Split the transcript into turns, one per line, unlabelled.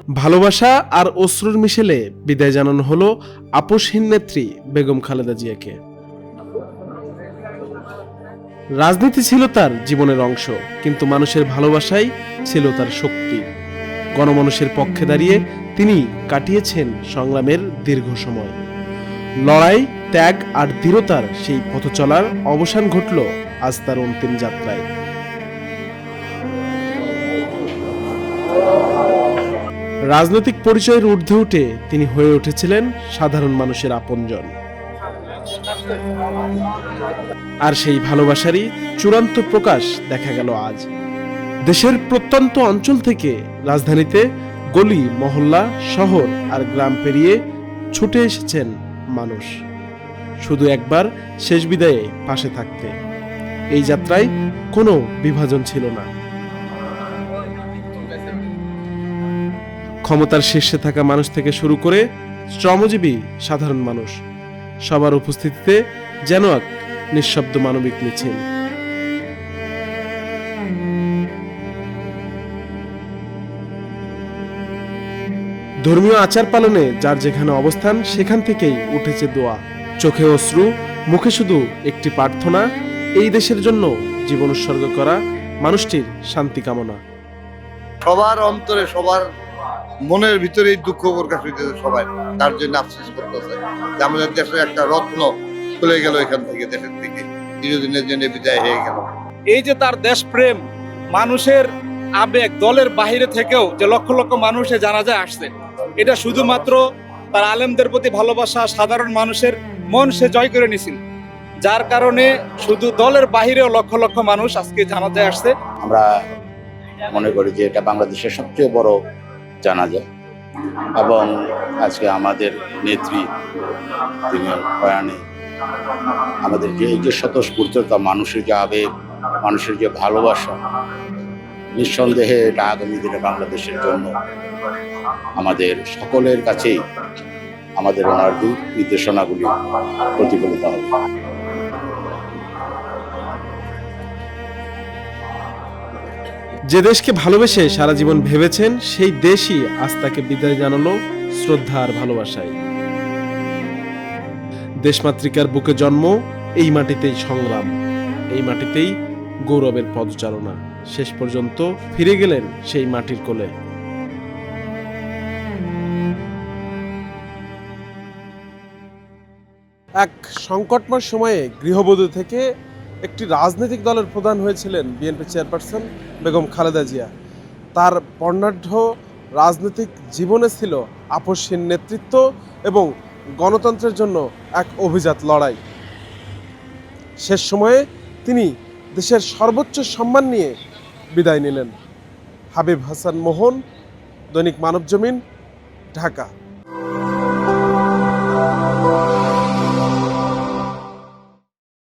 ভালোবাসা আর অশ্রুর মিশেলে বিদায় জানানো হলো আপসহীন নেত্রী বেগম খালেদা জিয়াকে। রাজনীতি ছিল তার জীবনের অংশ, কিন্তু মানুষের ভালোবাসাই ছিল তার শক্তি। গণমানুষের পক্ষে দাঁড়িয়ে তিনি কাটিয়েছেন সংগ্রামের দীর্ঘ সময়। লড়াই, ত্যাগ আর দৃঢ়তার সেই পথ চলার অবসান ঘটল আজ তার অন্তিম যাত্রায়। রাজনৈতিক পরিচয়ের ঊর্ধ্বে উঠে তিনি হয়ে উঠেছিলেন সাধারণ মানুষের আপনজন। আর সেই ভালোবাসারই চূড়ান্ত প্রকাশ দেখা গেল আজ। দেশের প্রত্যন্ত অঞ্চল থেকে রাজধানীতে গলি, মহল্লা, শহর আর গ্রাম পেরিয়ে ছুটে এসেছেন মানুষ, শুধু একবার শেষ বিদায়ে পাশে থাকতে। এই যাত্রায় কোনো বিভাজন ছিল না। ক্ষমতার শীর্ষে থাকা মানুষ থেকে শুরু করে শ্রমজীবী সাধারণ মানুষ, সবার উপস্থিতিতে যেন এক নিঃশব্দ মানবিক মিছিল। ধর্মীয় আচার পালনে যার যেখানে অবস্থান, সেখান থেকেই উঠেছে দোয়া। চোখে অশ্রু, মুখে শুধু একটি প্রার্থনা, এই দেশের জন্য জীবন উৎসর্গ করা মানুষটির শান্তি কামনা।
সবার অন্তরে, সবার মনের ভিতরে দুঃখ প্রকাশ হইতেছে, সবাই তার জন্য আফসোস করতেছে যে আমাদের দেশের একটা রত্ন চলে গেল এখান থেকে, দেশের থেকে চিরদিনের জন্য বিদায় হয়ে গেল।
এই যে তার দেশপ্রেম, মানুষের আবেগ, দলের বাহিরে থেকেও যে লক্ষ লক্ষ মানুষে জানাজায় আসছে, এটা শুধুমাত্র তার আলেমদের প্রতি ভালোবাসা, সাধারণ মানুষের মন সে জয় করে নিয়েছিল, যার কারণে শুধু দলের বাহিরেও লক্ষ লক্ষ মানুষ আজকে জানাজায় আসছে।
আমরা মনে করি যে এটা বাংলাদেশের সবচেয়ে বড় জানাজা, এবং আজকে আমাদের নেত্রী তিনি প্রয়াণে আমাদের যে এই যে স্বতঃস্ফূর্ততা, মানুষের যে আবেগ, মানুষের যে ভালোবাসা, নিঃসন্দেহে এটা আগামী দিনে বাংলাদেশের জন্য আমাদের সকলের কাছেই আমাদের ওনার দিক নির্দেশনাগুলি প্রতিফলিত হবে।
যে দেশকে ভালোবেসে সারা জীবন ভেবেছেন, সেই দেশই আজ তাকে বিদায় জানালো শ্রদ্ধা আর ভালোবাসায়। দেশমাতৃকার বুকে জন্ম, এই মাটিতেই সংগ্রাম, এই মাটিতেই গৌরবের পদচারণা। শেষ পর্যন্ত ফিরে গেলেন সেই মাটির কোলে। এক সংকটময় সময়ে গৃহবধূ থেকে একটি রাজনৈতিক দলের প্রধান হয়েছিলেন বিএনপি চেয়ারপারসন বেগম খালেদা জিয়া। তার বর্ণাঢ্য রাজনৈতিক জীবনে ছিল আপসহীন নেতৃত্ব এবং গণতন্ত্রের জন্য এক অভিজাত লড়াই। শেষ সময়ে তিনি দেশের সর্বোচ্চ সম্মান নিয়ে বিদায় নিলেন। হাবিব হাসান মোহন, দৈনিক মানবজমিন, ঢাকা।